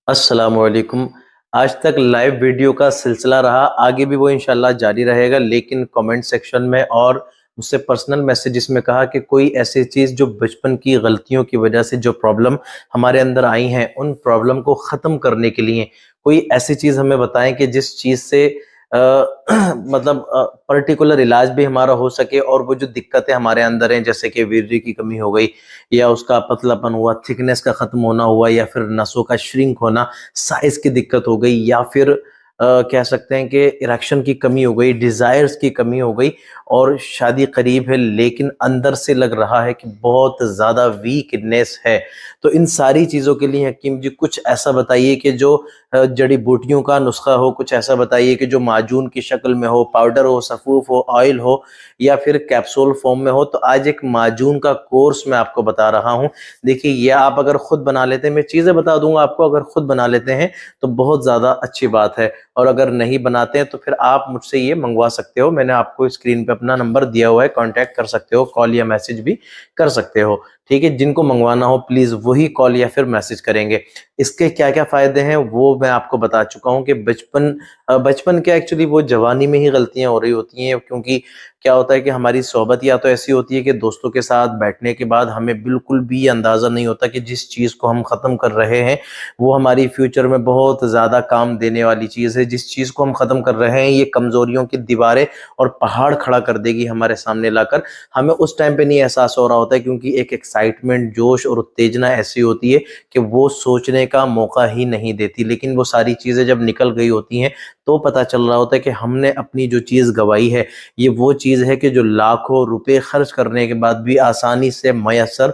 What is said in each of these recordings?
अस्सलामुअलैकुम। आज तक लाइव वीडियो का सिलसिला रहा, आगे भी वो इंशाल्लाह जारी रहेगा। लेकिन कमेंट सेक्शन में और मुझसे पर्सनल मैसेजेस में कहा कि कोई ऐसी चीज़ जो बचपन की गलतियों की वजह से जो प्रॉब्लम हमारे अंदर आई हैं, उन प्रॉब्लम को ख़त्म करने के लिए कोई ऐसी चीज़ हमें बताएं कि जिस चीज़ से अ, मतलब पर्टिकुलर इलाज भी हमारा हो सके और वो जो दिक्कतें हमारे अंदर हैं, जैसे कि वीर्य की कमी हो गई या उसका पतलापन हुआ, थिकनेस का ख़त्म होना हुआ या फिर नसों का श्रिंक होना, साइज़ की दिक्कत हो गई या फिर कह सकते हैं कि इरेक्शन की कमी हो गई, डिज़ायर्स की कमी हो गई और शादी करीब है लेकिन अंदर से लग रहा है कि बहुत ज़्यादा वीकनेस है। तो इन सारी चीज़ों के लिए हकीम जी कुछ ऐसा बताइए कि जो जड़ी बूटियों का नुस्खा हो, कुछ ऐसा बताइए कि जो माजून की शक्ल में हो, पाउडर हो, सफ़ूफ हो, ऑयल हो या फिर कैप्सूल फॉर्म में हो। तो आज एक माजून का कोर्स मैं आपको बता रहा हूँ। देखिए, ये आप अगर खुद बना लेते हैं, मैं चीज़ें बता दूंगा आपको, अगर खुद बना लेते हैं तो बहुत ज़्यादा अच्छी बात है और अगर नहीं बनाते हैं तो फिर आप मुझसे ये मंगवा सकते हो। मैंने आपको स्क्रीन पे अपना नंबर दिया हुआ है, कांटेक्ट कर सकते हो, कॉल या मैसेज भी कर सकते हो। ठीक है, जिनको मंगवाना हो प्लीज़ वही कॉल या फिर मैसेज करेंगे। इसके क्या क्या फ़ायदे हैं वो मैं आपको बता चुका हूँ कि बचपन क्या, एक्चुअली वो जवानी में ही गलतियाँ हो रही होती हैं। क्योंकि क्या होता है कि हमारी सोहबत या तो ऐसी होती है कि दोस्तों के साथ बैठने के बाद हमें बिल्कुल भी अंदाज़ा नहीं होता कि जिस चीज़ को हम ख़त्म कर रहे हैं वो हमारी फ्यूचर में बहुत ज़्यादा काम देने वाली चीज़ है। जिस चीज़ को हम ख़त्म कर रहे हैं ये कमज़ोरियों की दीवारें और पहाड़ खड़ा कर देगी हमारे सामने लाकर। हमें उस टाइम पे नहीं एहसास हो रहा होता है क्योंकि एक एक्साइटमेंट, जोश और उत्तेजना ऐसी होती है कि वो सोचने का मौका ही नहीं देती। लेकिन वो सारी चीज़ें जब निकल गई होती हैं तो पता चल रहा होता है कि हमने अपनी जो चीज़ गंवाई है, ये वो चीज़ है कि जो लाखों रुपए खर्च करने के बाद भी आसानी से मयस्सर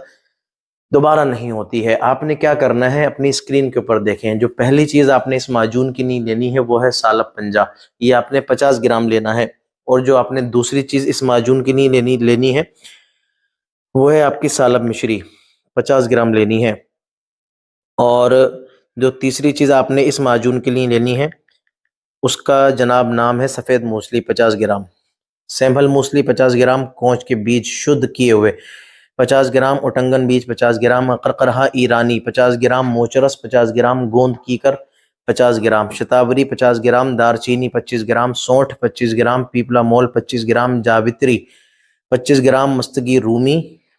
दोबारा नहीं होती है। आपने क्या करना है, अपनी स्क्रीन के ऊपर देखें। जो पहली चीज़ आपने इस माजून की नहीं लेनी है वो है सालब पंजा। ये आपने 50 ग्राम लेना है। और जो आपने दूसरी चीज़ इस माजून की नहीं लेनी लेनी है वो है आपकी सालब मिश्री, 50 ग्राम लेनी है। और जो तीसरी चीज़ आपने इस माजून के लिए लेनी है उसका जनाब नाम है सफ़ेद मूसली, 50 ग्राम। सेंभल मूसली 50 ग्राम, कोंच के बीज शुद्ध किए हुए 50 ग्राम, उटंगन बीज 50 ग्राम, करकरहा ईरानी 50 ग्राम, मोचरस 50 ग्राम, गोंद कीकर 50 ग्राम, शतावरी 50 ग्राम, दारचीनी 25 ग्राम, सौंठ 25 ग्राम, पीपला मोल 25 ग्राम, जावित्री 25 ग्राम, मस्तगी रूमी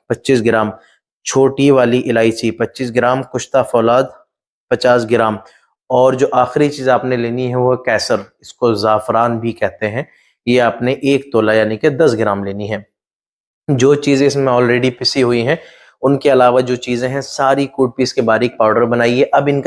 25 ग्राम, छोटी वाली इलायची 25 ग्राम, कुश्ता फौलाद 50 ग्राम। और जो आखिरी चीज़ आपने लेनी है वो है कैसर, इसको ज़ाफ़रान भी कहते हैं। ये आपने 1 तोला यानी कि 10 ग्राम लेनी है। जो चीज़ें इसमें ऑलरेडी पिसी हुई हैं, उनके अलावा जो चीज़ें हैं सारी कूट पीस के बारीक पाउडर बनाइए। अब इनका